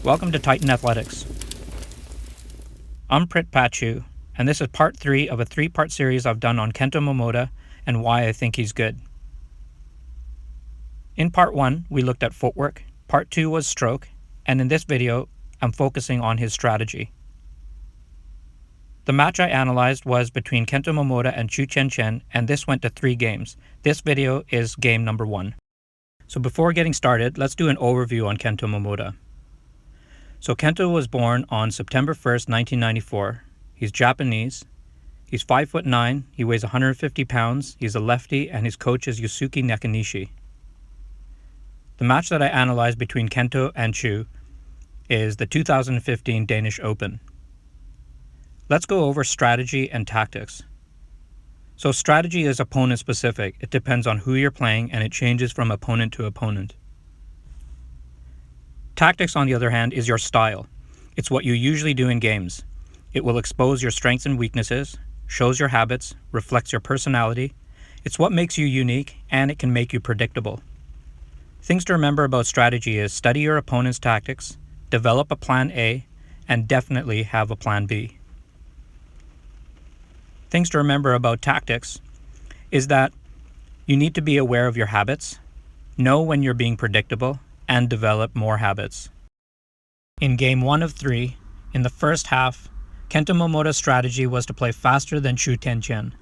Welcome to Titan Athletics. I'm Prit Pachu, and this is part 3 of a 3-part series I've done on Kento Momota and why I think he's good. In part 1, we looked at footwork, part 2 was stroke, and in this video, I'm focusing on his strategy. The match I analyzed was between Kento Momota and Chou Tien Chen, and this went to 3 games. This video is game number 1. So before getting started, let's do an overview on Kento Momota. So Kento was born on September 1st, 1994. He's Japanese. He's 5'9", he weighs 150 pounds, he's a lefty, and his coach is Yusuke Nakanishi. The match that I analyzed between Kento and Chou is the 2015 Danish Open. Let's go over strategy and tactics. So strategy is opponent specific. It depends on who you're playing and it changes from opponent to opponent. Tactics, on the other hand, is your style. It's what you usually do in games. It will expose your strengths and weaknesses, shows your habits, reflects your personality. It's what makes you unique, and it can make you predictable. Things to remember about strategy is study your opponent's tactics, develop a plan A, and definitely have a plan B. Things to remember about tactics is that you need to be aware of your habits, know when you're being predictable, and develop more habits. In game 1 of 3, in the first half, Kento Momota's strategy was to play faster than Chou Tien Chen,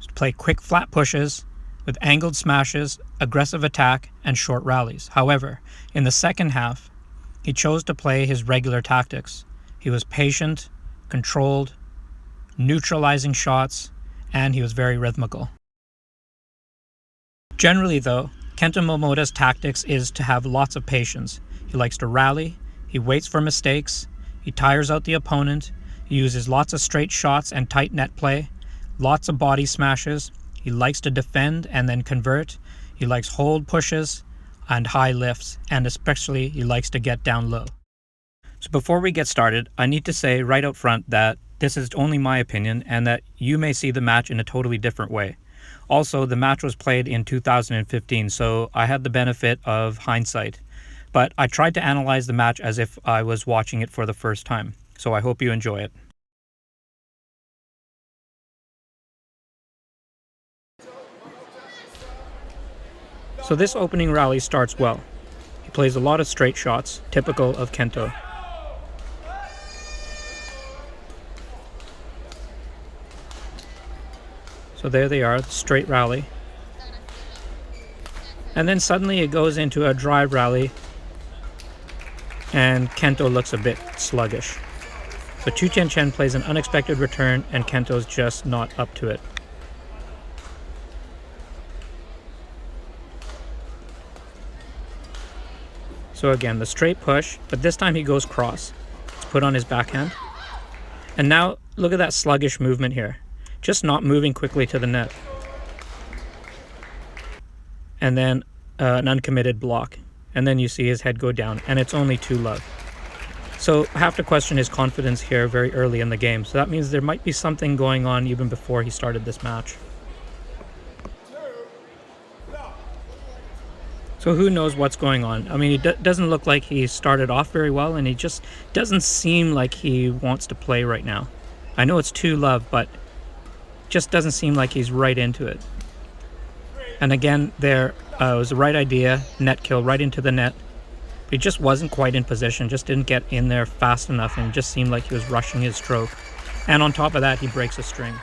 to play quick flat pushes with angled smashes, aggressive attack, and short rallies. However, in the second half, he chose to play his regular tactics. He was patient, controlled, neutralizing shots, and he was very rhythmical. Generally though, Kento Momota's tactics is to have lots of patience. He likes to rally, he waits for mistakes, he tires out the opponent, he uses lots of straight shots and tight net play, lots of body smashes, he likes to defend and then convert, he likes hold pushes and high lifts, and especially he likes to get down low. So before we get started, I need to say right out front that this is only my opinion and that you may see the match in a totally different way. Also, the match was played in 2015, so I had the benefit of hindsight. But I tried to analyze the match as if I was watching it for the first time, so I hope you enjoy it. So this opening rally starts well. He plays a lot of straight shots, typical of Kento. So there they are, the straight rally. And then suddenly it goes into a drive rally and Kento looks a bit sluggish. So Chou Tien Chen plays an unexpected return and Kento's just not up to it. So again, the straight push, but this time he goes cross. It's put on his backhand. And now look at that sluggish movement here. Just not moving quickly to the net. And then an uncommitted block. And then you see his head go down, and it's only 2-love. So I have to question his confidence here very early in the game. So that means there might be something going on even before he started this match. So who knows what's going on? I mean, it doesn't look like he started off very well, and he just doesn't seem like he wants to play right now. I know it's 2-love, but just doesn't seem like he's right into it. And again, there was the right idea, net kill right into the net. But he just wasn't quite in position, just didn't get in there fast enough, and it just seemed like he was rushing his stroke. And on top of that, he breaks a string.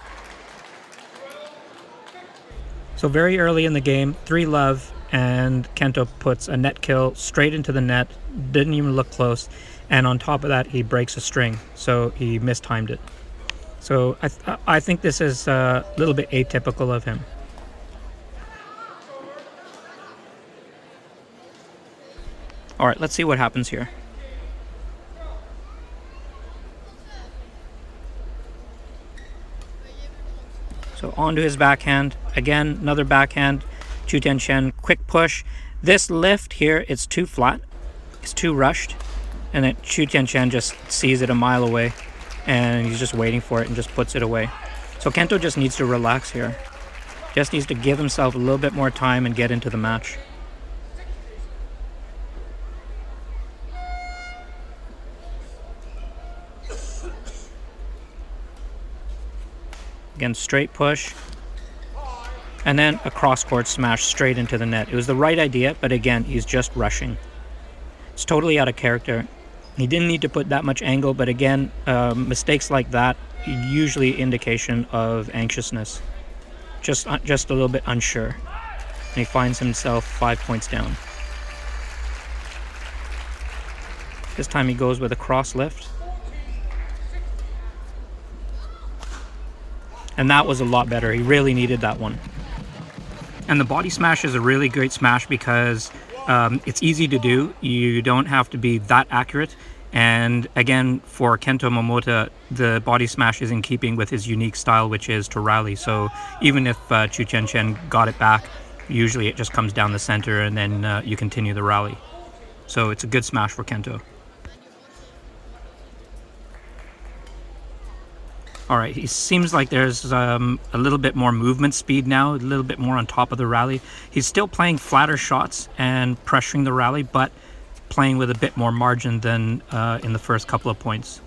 So very early in the game, 3-love, and Kento puts a net kill straight into the net, didn't even look close, and on top of that, he breaks a string, so he mistimed it. So I think this is a little bit atypical of him. All right, let's see what happens here. So onto his backhand. Again, another backhand. Chou Tien Chen, quick push. This lift here, it's too flat. It's too rushed. And then Chou Tien Chen just sees it a mile away. And he's just waiting for it and just puts it away. So Kento just needs to relax here. Just needs to give himself a little bit more time and get into the match. Again, straight push. And then a cross-court smash straight into the net. It was the right idea, but again, he's just rushing. It's totally out of character. He didn't need to put that much angle, but again, mistakes like that usually indication of anxiousness. Just a little bit unsure. And he finds himself 5 points down. This time he goes with a cross lift. And that was a lot better. He really needed that one. And the body smash is a really great smash because it's easy to do. You don't have to be that accurate. And again, for Kento Momota, the body smash is in keeping with his unique style, which is to rally. So even if Chou Tien Chen got it back, usually it just comes down the center and then you continue the rally. So it's a good smash for Kento. All right, he seems like there's a little bit more movement speed now, a little bit more on top of the rally. He's still playing flatter shots and pressuring the rally, but playing with a bit more margin than in the first couple of points.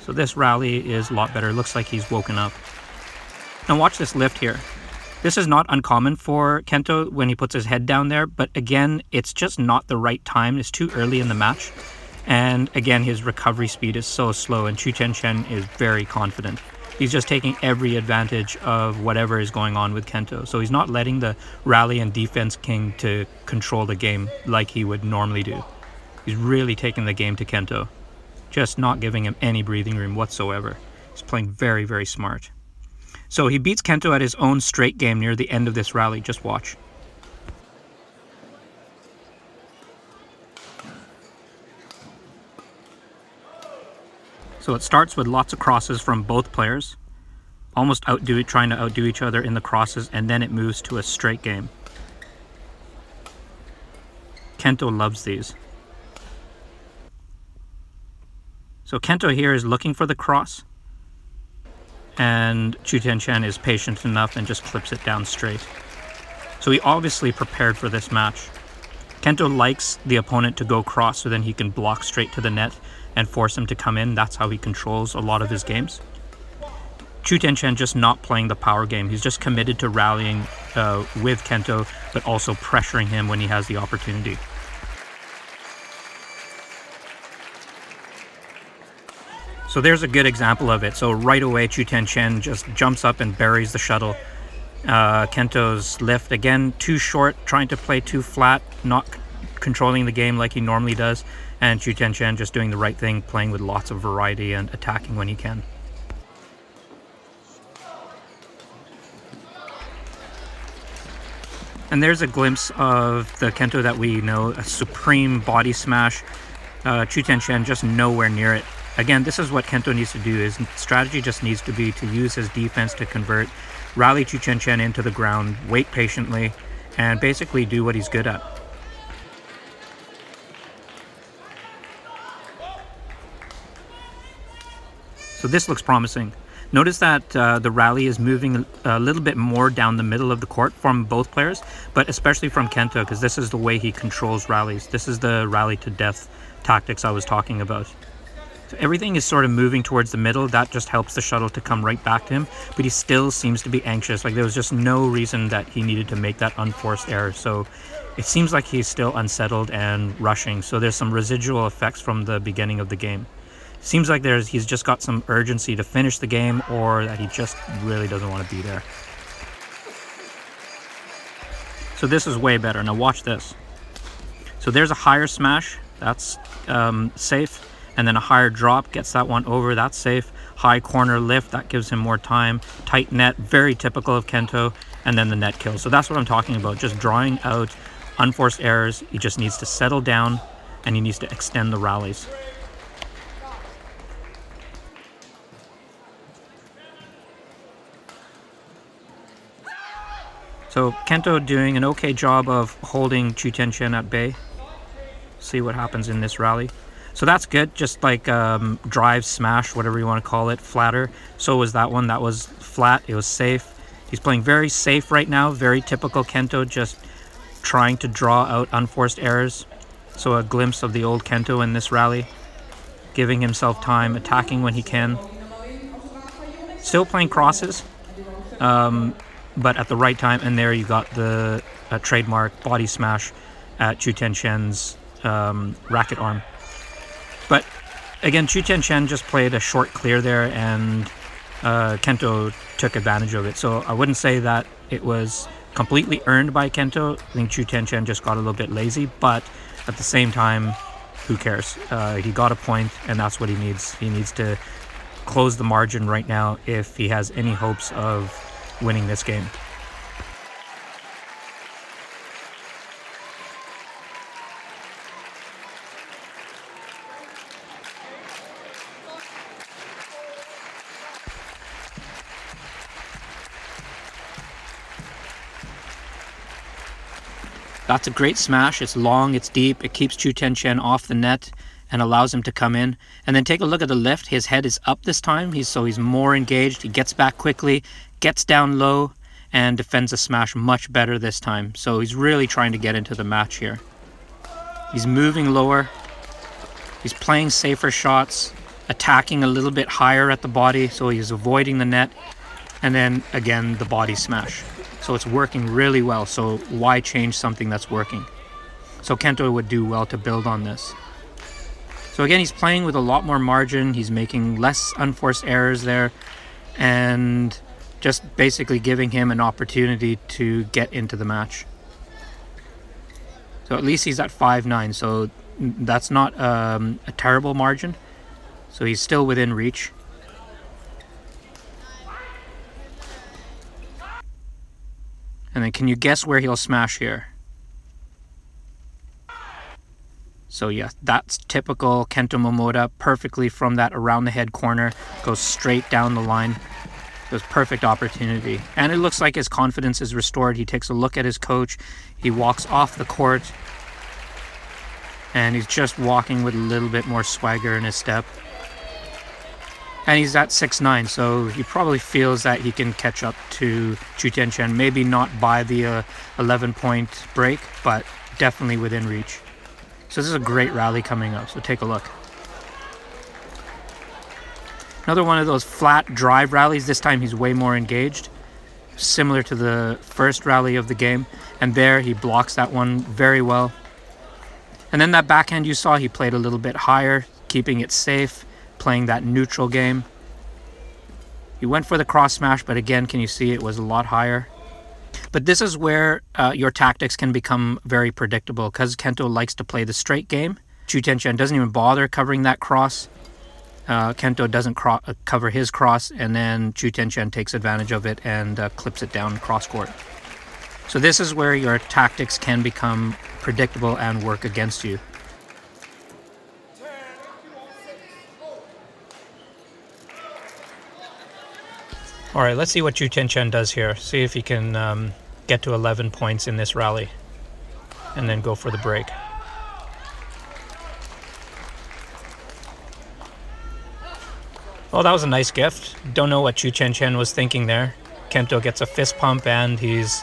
So this rally is a lot better. It looks like he's woken up. Now watch this lift here. This is not uncommon for Kento when he puts his head down there, but again, it's just not the right time. It's too early in the match. And again, his recovery speed is so slow, and Chou Tien Chen is very confident. He's just taking every advantage of whatever is going on with Kento. So he's not letting the rally and defense king to control the game like he would normally do. He's really taking the game to Kento, just not giving him any breathing room whatsoever. He's playing very, very smart. So he beats Kento at his own straight game near the end of this rally. Just watch. So it starts with lots of crosses from both players, almost trying to outdo each other in the crosses, and then it moves to a straight game. Kento loves these. So Kento here is looking for the cross, and Chou Tien Chen is patient enough and just clips it down straight. So he obviously prepared for this match. Kento likes the opponent to go cross so then he can block straight to the net and force him to come in. That's how he controls a lot of his games. Chou Tien Chen just not playing the power game. He's just committed to rallying with Kento, but also pressuring him when he has the opportunity. So there's a good example of it. So right away, Chou Tien Chen just jumps up and buries the shuttle. Kento's lift, again, too short, trying to play too flat, not controlling the game like he normally does. And Chou Tien Chen just doing the right thing, playing with lots of variety and attacking when he can. And there's a glimpse of the Kento that we know, a supreme body smash. Chou Tien Chen just nowhere near it. Again, this is what Kento needs to do. His strategy just needs to be to use his defense to convert, rally Chou Tien Chen into the ground, wait patiently, and basically do what he's good at. So this looks promising. Notice that the rally is moving a little bit more down the middle of the court from both players, but especially from Kento, because this is the way he controls rallies. This is the rally to death tactics I was talking about. So everything is sort of moving towards the middle. That just helps the shuttle to come right back to him, but he still seems to be anxious. Like there was just no reason that he needed to make that unforced error. So it seems like he's still unsettled and rushing. So there's some residual effects from the beginning of the game. Seems like he's just got some urgency to finish the game, or that he just really doesn't want to be there. So this is way better. Now watch this. So there's a higher smash. That's safe. And then a higher drop gets that one over. That's safe. High corner lift. That gives him more time. Tight net. Very typical of Kento. And then the net kill. So that's what I'm talking about. Just drawing out unforced errors. He just needs to settle down, and he needs to extend the rallies. So Kento doing an okay job of holding Chou Tien Chen at bay. See what happens in this rally. So that's good, just like drive, smash, whatever you want to call it, flatter. So was that one. That was flat. It was safe. He's playing very safe right now. Very typical Kento, just trying to draw out unforced errors. So a glimpse of the old Kento in this rally. Giving himself time, attacking when he can. Still playing crosses, but at the right time. And there you got the trademark body smash at Chou Tien Chen's racket arm. But again, Chou Tien Chen just played a short clear there, and Kento took advantage of it. So I wouldn't say that it was completely earned by Kento. I think Chou Tien Chen just got a little bit lazy, but at the same time, who cares? He got a point, and that's what he needs. He needs to close the margin right now if he has any hopes of winning this game. That's a great smash. It's long, it's deep, it keeps Chou Tien Chen off the net and allows him to come in. And then take a look at the lift. His head is up this time, so he's more engaged. He gets back quickly, gets down low, and defends the smash much better this time. So he's really trying to get into the match here. He's moving lower. He's playing safer shots, attacking a little bit higher at the body, so he's avoiding the net. And then again, the body smash. So it's working really well, so why change something that's working? So Kento would do well to build on this. So again, he's playing with a lot more margin, he's making less unforced errors there, and just basically giving him an opportunity to get into the match. So at least he's at 5-9, so that's not a terrible margin. So he's still within reach. And then can you guess where he'll smash here? So yeah, that's typical Kento Momota, perfectly from that around the head corner, goes straight down the line. It was perfect opportunity. And it looks like his confidence is restored. He takes a look at his coach, he walks off the court, and he's just walking with a little bit more swagger in his step. And he's at 6-9, so he probably feels that he can catch up to Chou Tien Chen. Maybe not by the 11-point break, but definitely within reach. So this is a great rally coming up, so take a look. Another one of those flat drive rallies. This time he's way more engaged, similar to the first rally of the game. And there he blocks that one very well. And then that backhand you saw, he played a little bit higher, keeping it safe, playing that neutral game. He went for the cross smash, but again, can you see it was a lot higher? But this is where your tactics can become very predictable, because Kento likes to play the straight game. Chou Tien Chen doesn't even bother covering that cross. Kento doesn't cover his cross, and then Chou Tien Chen takes advantage of it and clips it down cross court. So this is where your tactics can become predictable and work against you. All right, let's see what Chou Tien Chen does here. See if he can get to 11 points in this rally and then go for the break. Well, that was a nice gift. Don't know what Chou Tien Chen was thinking there. Kento gets a fist pump, and he's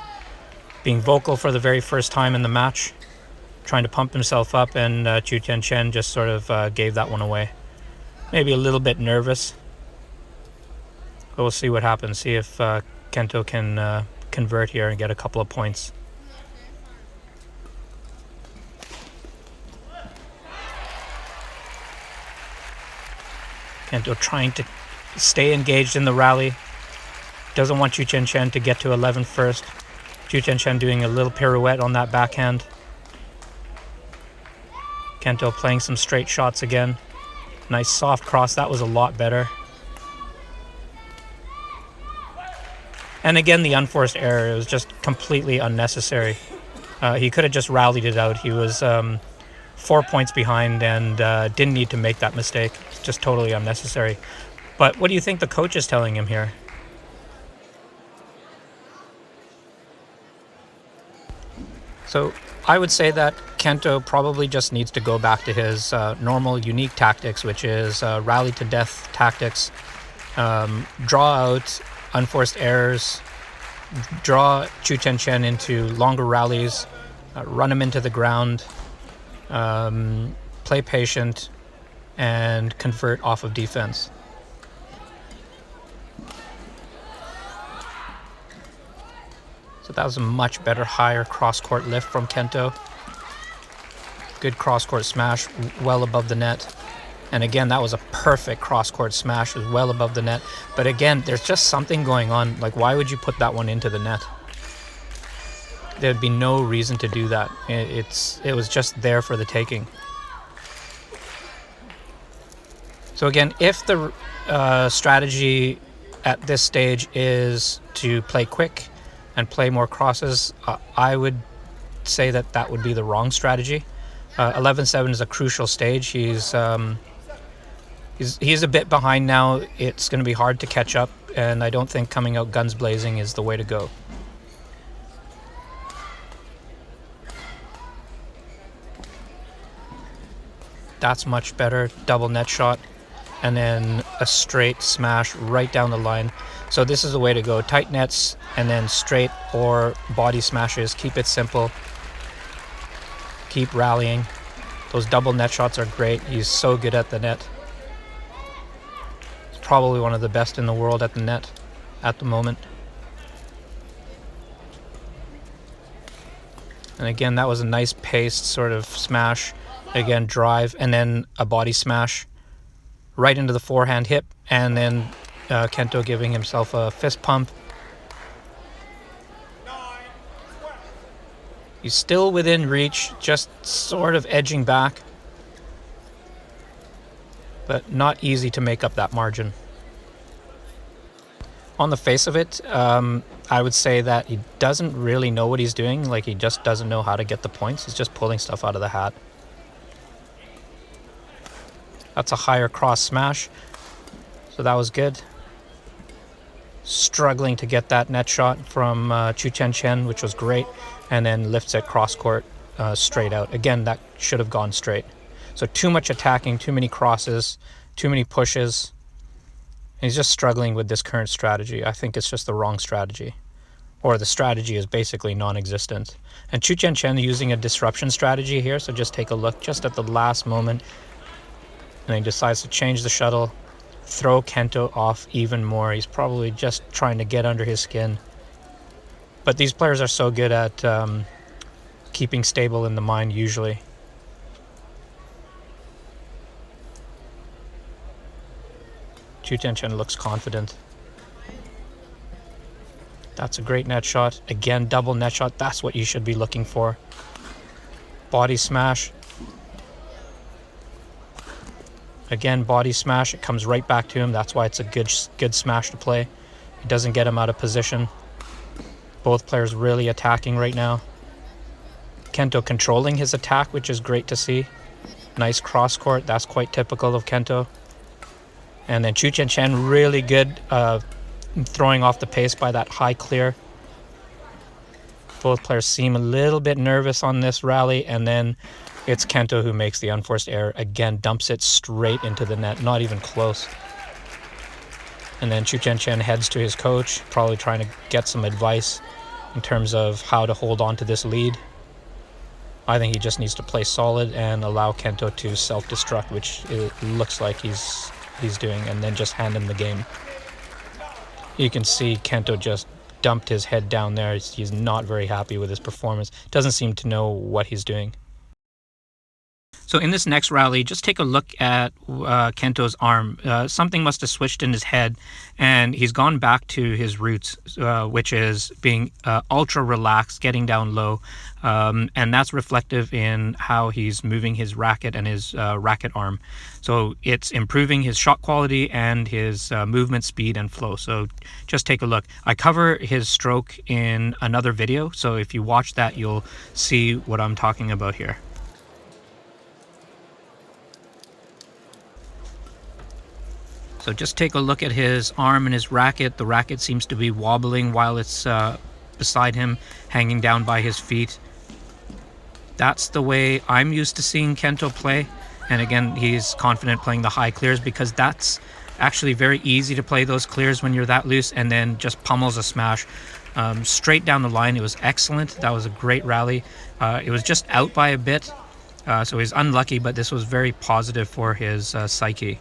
being vocal for the very first time in the match, trying to pump himself up, and Chou Tien Chen just sort of gave that one away. Maybe a little bit nervous. But we'll see what happens. See if Kento can convert here and get a couple of points. Kento trying to stay engaged in the rally. Doesn't want Chou Tien Chen to get to 11 first. Chou Tien Chen doing a little pirouette on that backhand. Kento playing some straight shots again. Nice soft cross. That was a lot better. And again, the unforced error, it was just completely unnecessary. He could have just rallied it out. He was 4 points behind and didn't need to make that mistake. It's just totally unnecessary. But what do you think the coach is telling him here? So I would say that Kento probably just needs to go back to his normal, unique tactics, which is rally to death tactics. Draw out unforced errors, draw Chou Tien Chen into longer rallies, run him into the ground, play patient, and convert off of defense. So that was a much better, higher cross-court lift from Kento. Good cross-court smash, well above the net. And again, that was a perfect cross-court smash, it was well above the net. But again, there's just something going on. Like, why would you put that one into the net? There'd be no reason to do that. It was just there for the taking. So again, if the strategy at this stage is to play quick and play more crosses, I would say that that would be the wrong strategy. 11-7 is a crucial stage. He's a bit behind now. It's going to be hard to catch up, and I don't think coming out guns blazing is the way to go. That's much better. Double net shot, and then a straight smash right down the line. So this is the way to go. Tight nets, and then straight or body smashes. Keep it simple. Keep rallying. Those double net shots are great. He's so good at the net. He's probably one of the best in the world at the net at the moment. And again, that was a nice paced sort of smash. Again, drive, and then a body smash right into the forehand hip, and then Kento giving himself a fist pump. He's still within reach, just sort of edging back, but not easy to make up that margin. On the face of it, I would say that he doesn't really know what he's doing. Like, he just doesn't know how to get the points. He's just pulling stuff out of the hat. That's a higher cross smash, so that was good. Struggling to get that net shot from Chou Tien Chen, which was great, and then lifts it cross court straight out. Again, that should have gone straight. So too much attacking, too many crosses, too many pushes. And he's just struggling with this current strategy. I think it's just the wrong strategy, or the strategy is basically non-existent. And Chou Tien Chen using a disruption strategy here, so just take a look just at the last moment. And he decides to change the shuttle, throw Kento off even more. He's probably just trying to get under his skin. But these players are so good at keeping stable in the mind usually. Chou Tien Chen looks confident. That's a great net shot. Again, double net shot. That's what you should be looking for. Body smash. Again, body smash, it comes right back to him. That's why it's a good smash to play. It doesn't get him out of position. Both players really attacking right now. Kento controlling his attack, which is great to see. Nice cross court, that's quite typical of Kento. And then Chou Tien Chen really good throwing off the pace by that high clear. Both players seem a little bit nervous on this rally, and then it's Kento who makes the unforced error. Again, dumps it straight into the net, not even close. And then Chou Tien Chen heads to his coach, probably trying to get some advice in terms of how to hold on to this lead. I think he just needs to play solid and allow Kento to self-destruct, which it looks like he's doing, and then just hand him the game. You can see Kento just dumped his head down there. He's not very happy with his performance. Doesn't seem to know what he's doing. So in this next rally, just take a look at Kento's arm. Something must have switched in his head, and he's gone back to his roots, which is being ultra relaxed, getting down low, and that's reflective in how he's moving his racket and his racket arm. So it's improving his shot quality and his movement speed and flow. So just take a look. I cover his stroke in another video, so if you watch that, you'll see what I'm talking about here. So just take a look at his arm and his racket. The racket seems to be wobbling while it's beside him, hanging down by his feet. That's the way I'm used to seeing Kento play. And again, he's confident playing the high clears because that's actually very easy to play those clears when you're that loose, and then just pummels a smash straight down the line. It was excellent. That was a great rally. It was just out by a bit, so he's unlucky, but this was very positive for his psyche.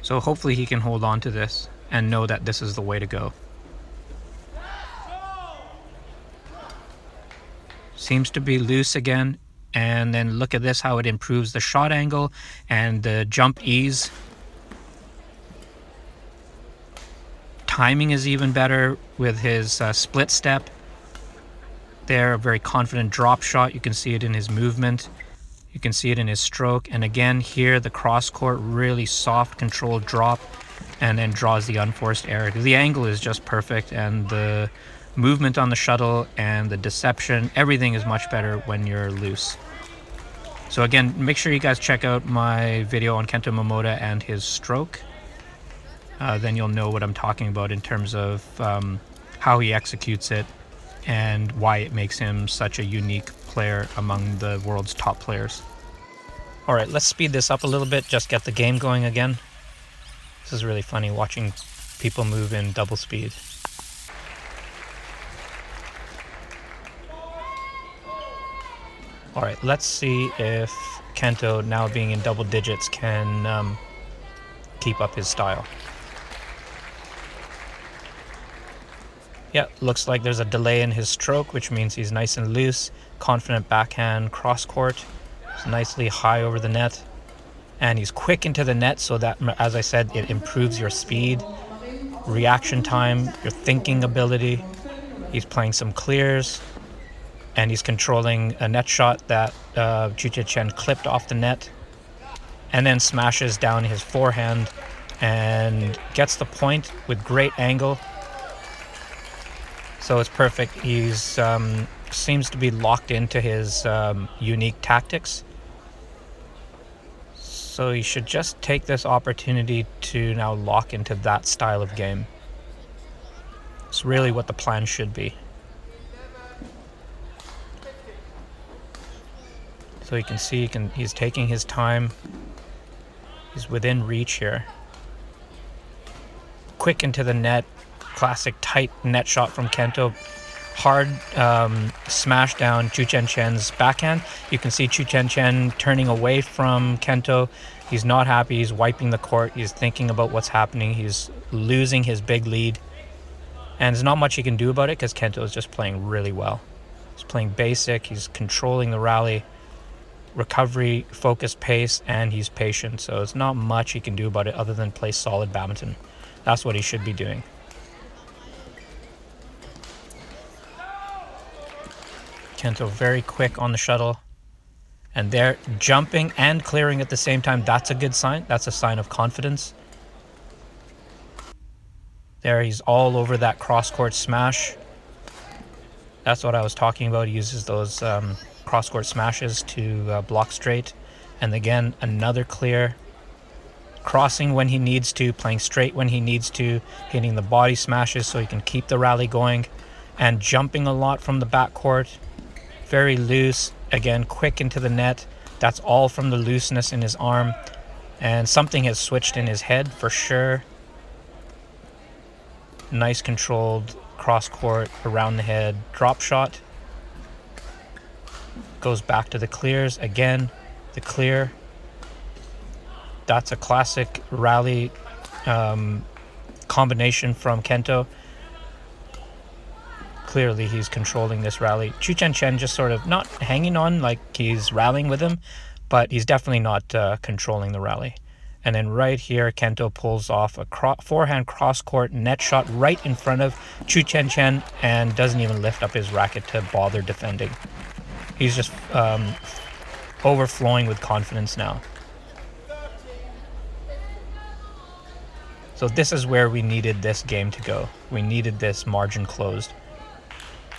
So hopefully he can hold on to this and know that this is the way to go. Seems to be loose again. And then look at this, how it improves the shot angle and the jump ease. Timing is even better with his split step. There, a very confident drop shot. You can see it in his movement. You can see it in his stroke. And again, here, the cross court, really soft, controlled drop, and then draws the unforced error. The angle is just perfect, and the movement on the shuttle and the deception, everything is much better when you're loose. So again, make sure you guys check out my video on Kento Momota and his stroke. Then you'll know what I'm talking about in terms of how he executes it and why it makes him such a unique player among the world's top players. All right, let's speed this up a little bit, just get the game going again. This is really funny watching people move in double speed. All right, let's see if Kento, now being in double digits, can keep up his style. Yeah, looks like there's a delay in his stroke, which means he's nice and loose. Confident backhand cross court. It's nicely high over the net. And he's quick into the net, so that, as I said, it improves your speed, reaction time, your thinking ability. He's playing some clears, and he's controlling a net shot that Chou Tien Chen clipped off the net, and then smashes down his forehand and gets the point with great angle. So it's perfect. He's seems to be locked into his unique tactics. So he should just take this opportunity to now lock into that style of game. It's really what the plan should be. So you can see he's taking his time. He's within reach here. Quick into the net. Classic tight net shot from Kento. Hard smash down Chou Tien Chen's backhand. You can see Chou Tien Chen turning away from Kento. He's not happy. He's wiping the court. He's thinking about what's happening. He's losing his big lead. And there's not much he can do about it because Kento is just playing really well. He's playing basic. He's controlling the rally, recovery, focused pace, and he's patient. So there's not much he can do about it other than play solid badminton. That's what he should be doing. Kento very quick on the shuttle, and they're jumping and clearing at the same time. That's a good sign. That's a sign of confidence. There, he's all over that cross-court smash. That's what I was talking about. He uses those cross-court smashes to block straight. And again, another clear. Crossing when he needs to, playing straight when he needs to, hitting the body smashes so he can keep the rally going, and jumping a lot from the backcourt. Very loose, again, quick into the net. That's all from the looseness in his arm. And something has switched in his head for sure. Nice controlled cross-court, around the head, drop shot. Goes back to the clears. Again, the clear. That's a classic rally combination from Kento. Clearly he's controlling this rally. Chou Tien Chen just sort of not hanging on like he's rallying with him, but he's definitely not controlling the rally. And then right here, Kento pulls off a forehand cross-court net shot right in front of Chou Tien Chen and doesn't even lift up his racket to bother defending. He's just overflowing with confidence now. So this is where we needed this game to go. We needed this margin closed.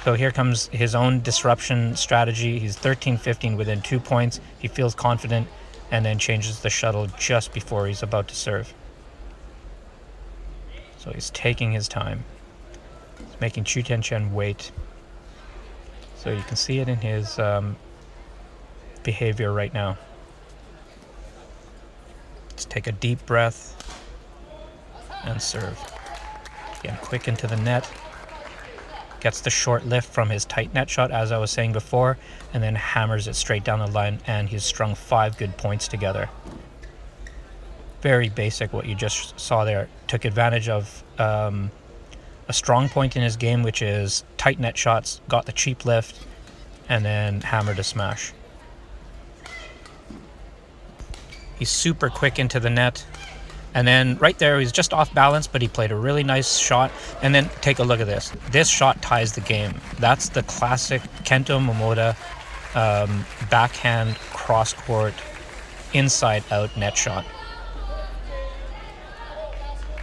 So here comes his own disruption strategy. He's 13-15 within 2 points. He feels confident and then changes the shuttle just before he's about to serve. So he's taking his time. He's making Chou Tien Chen wait. So you can see it in his behavior right now. Let's take a deep breath and serve. Again, quick into the net. Gets the short lift from his tight net shot, as I was saying before, and then hammers it straight down the line, and he's strung 5 good points together. Very basic what you just saw there. Took advantage of a strong point in his game, which is tight net shots, got the cheap lift, and then hammer to smash. He's super quick into the net. And then right there, he's just off balance, but he played a really nice shot. And then take a look at this. This shot ties the game. That's the classic Kento Momota backhand cross-court inside-out net shot.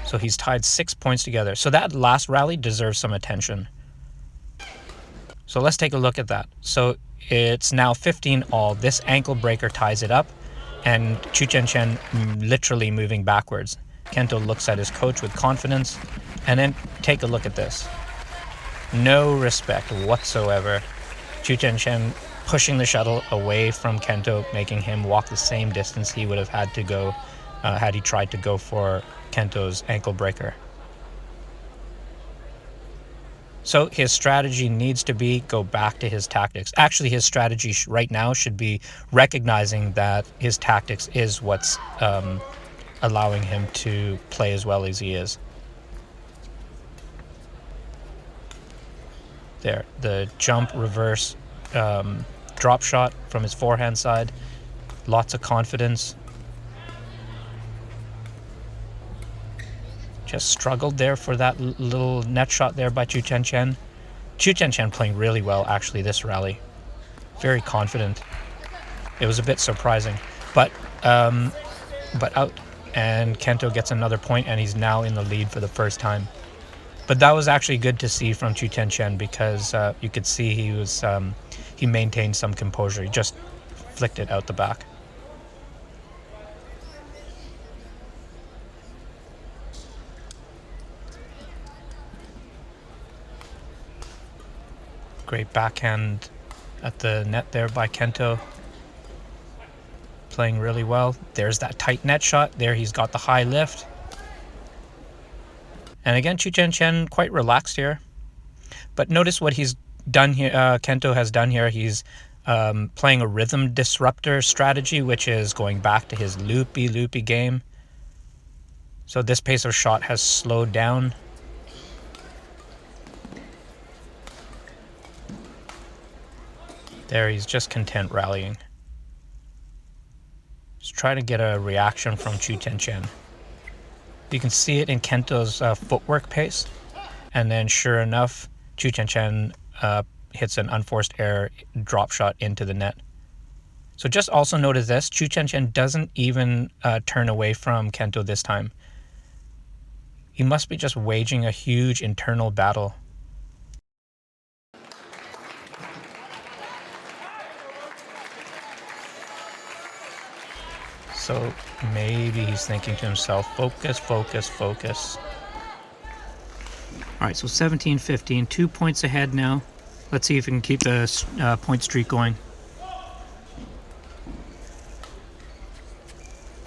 So he's tied 6 points together. So that last rally deserves some attention. So let's take a look at that. So it's now 15-all. This ankle breaker ties it up. And Chou Tien Chen literally moving backwards. Kento looks at his coach with confidence. And then take a look at this. No respect whatsoever. Chou Tien Chen pushing the shuttle away from Kento, making him walk the same distance he would have had to go had he tried to go for Kento's ankle breaker. So his strategy needs to be go back to his tactics. Actually, his strategy right now should be recognizing that his tactics is what's allowing him to play as well as he is. There, the jump, reverse, drop shot from his forehand side. Lots of confidence. Just struggled there for that little net shot there by Chou Tien Chen. Chou Tien Chen playing really well actually this rally. Very confident. It was a bit surprising, but out. And Kento gets another point, and he's now in the lead for the first time. But that was actually good to see from Chou Tien Chen because you could see he maintained some composure. He just flicked it out the back. Great backhand at the net there by Kento. Playing really well. There's that tight net shot. There he's got the high lift. And again, Chou Tien Chen quite relaxed here. But notice what he's done here. Kento has done here. He's playing a rhythm disruptor strategy, which is going back to his loopy game. So this pace of shot has slowed down. There, he's just content rallying. Just try to get a reaction from Chou Tien Chen. You can see it in Kento's footwork pace. And then sure enough, Chou Tien Chen hits an unforced error drop shot into the net. So just also notice this, Chou Tien Chen doesn't even turn away from Kento this time. He must be just waging a huge internal battle. So maybe he's thinking to himself, focus, focus, focus. All right, so 17-15, 2 points ahead now. Let's see if we can keep the point streak going.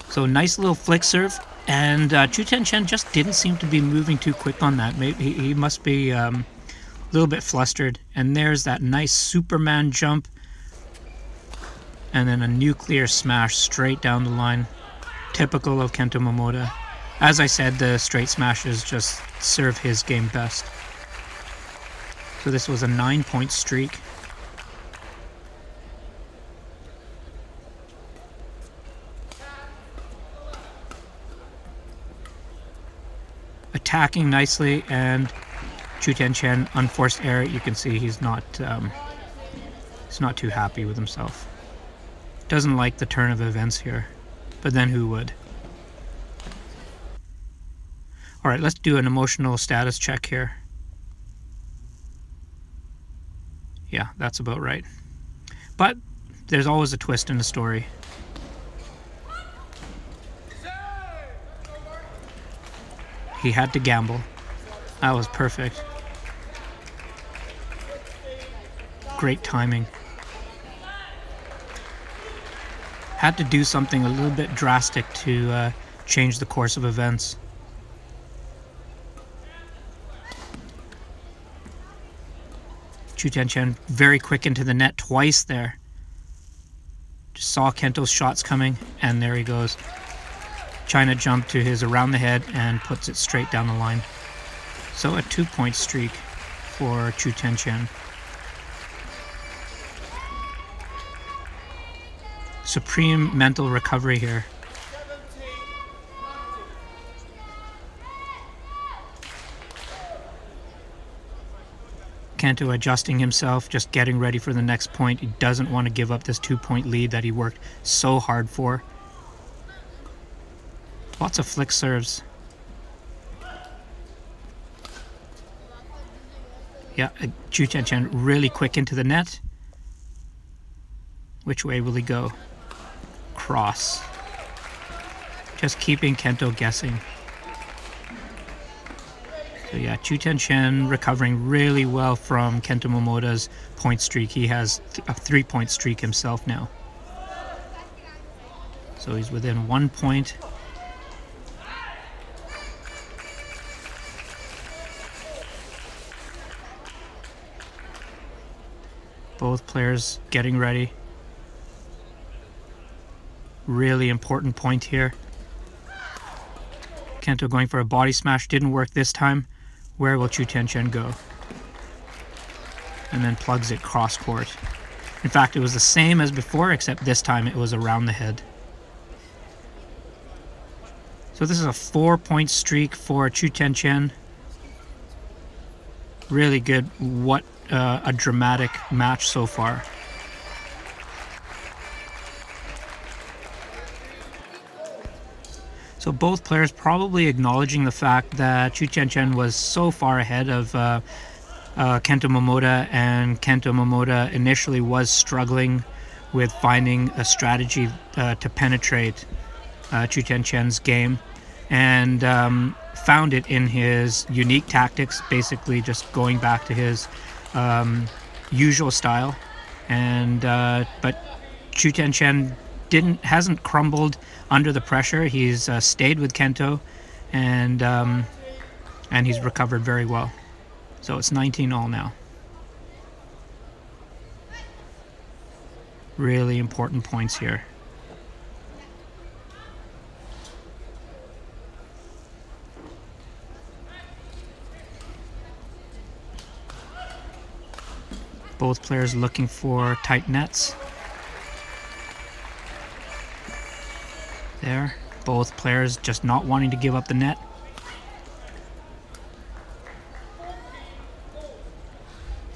So nice little flick serve, and Chou Tien Chen just didn't seem to be moving too quick on that. Maybe he must be a little bit flustered. And there's that nice Superman jump. And then a nuclear smash straight down the line. Typical of Kento Momota. As I said, the straight smashes just serve his game best. So this was a 9-point streak. Attacking nicely, and Chou Tien Chen, unforced error. You can see he's not too happy with himself. Doesn't like the turn of events here, but then who would? All right, let's do an emotional status check here. Yeah, that's about right. But there's always a twist in the story. He had to gamble. That was perfect. Great timing. Had to do something a little bit drastic to change the course of events. Chou Tien Chen very quick into the net twice there. Just saw Kento's shots coming, and there he goes. China jump to his around the head and puts it straight down the line. So a 2-point streak for Chou Tien Chen. Supreme mental recovery here. Kento adjusting himself, just getting ready for the next point. He doesn't want to give up this 2-point lead that he worked so hard for. Lots of flick serves. Yeah, Chou Tien Chen really quick into the net. Which way will he go? Cross. Just keeping Kento guessing. So yeah, Chou Tien Chen recovering really well from Kento Momota's point streak. He has a 3-point streak himself now. So he's within 1 point. Both players getting ready. Really important point here. Kento going for a body smash, didn't work this time. Where will Chou Tien Chen go? And then plugs it cross court. In fact, it was the same as before, except this time it was around the head. So this is a 4-point streak for Chou Tien Chen. Really good. What a dramatic match so far. So both players probably acknowledging the fact that Chou Tien Chen was so far ahead of Kento Momota, and Kento Momota initially was struggling with finding a strategy to penetrate Chou Tien Chen's game, and found it in his unique tactics, basically just going back to his usual style. And but Chou Tien Chen hasn't crumbled under the pressure. He's stayed with Kento, and he's recovered very well. So it's 19-all now. Really important points here. Both players looking for tight nets. There, both players just not wanting to give up the net.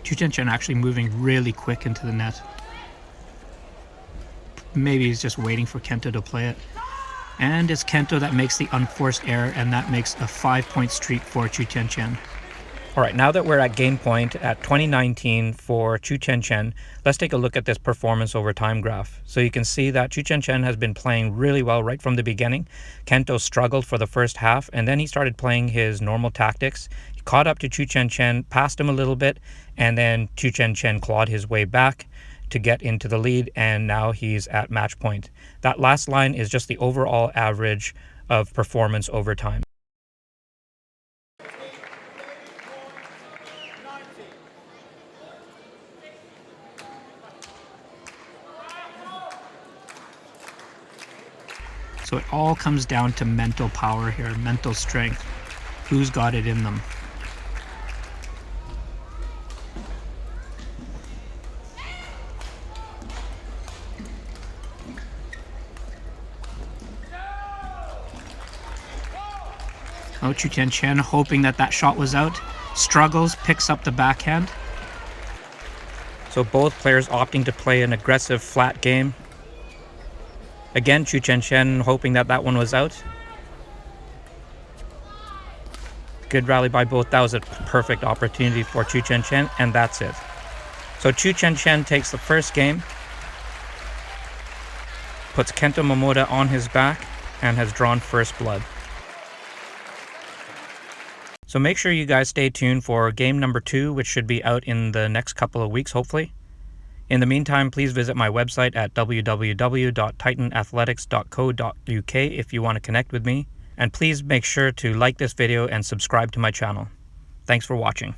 Chou Tien Chen actually moving really quick into the net. Maybe he's just waiting for Kento to play it. And it's Kento that makes the unforced error, and that makes a 5-point streak for Chou Tien Chen. All right, now that we're at game point at 2019 for Chou Tien Chen, let's take a look at this performance over time graph. So you can see that Chou Tien Chen has been playing really well right from the beginning. Kento struggled for the first half, and then he started playing his normal tactics. He caught up to Chou Tien Chen, passed him a little bit, and then Chou Tien Chen clawed his way back to get into the lead, and now he's at match point. That last line is just the overall average of performance over time. So it all comes down to mental power here, mental strength. Who's got it in them? Oh, Chou Tien Chen hoping that shot was out. Struggles, picks up the backhand. So both players opting to play an aggressive flat game. Again, Chou Tien Chen hoping that one was out. Good rally by both. That was a perfect opportunity for Chou Tien Chen, and that's it. So Chou Tien Chen takes the first game, puts Kento Momota on his back, and has drawn first blood. So make sure you guys stay tuned for game number 2, which should be out in the next couple of weeks, hopefully. In the meantime, please visit my website at www.titanathletics.co.uk if you want to connect with me. And please make sure to like this video and subscribe to my channel. Thanks for watching.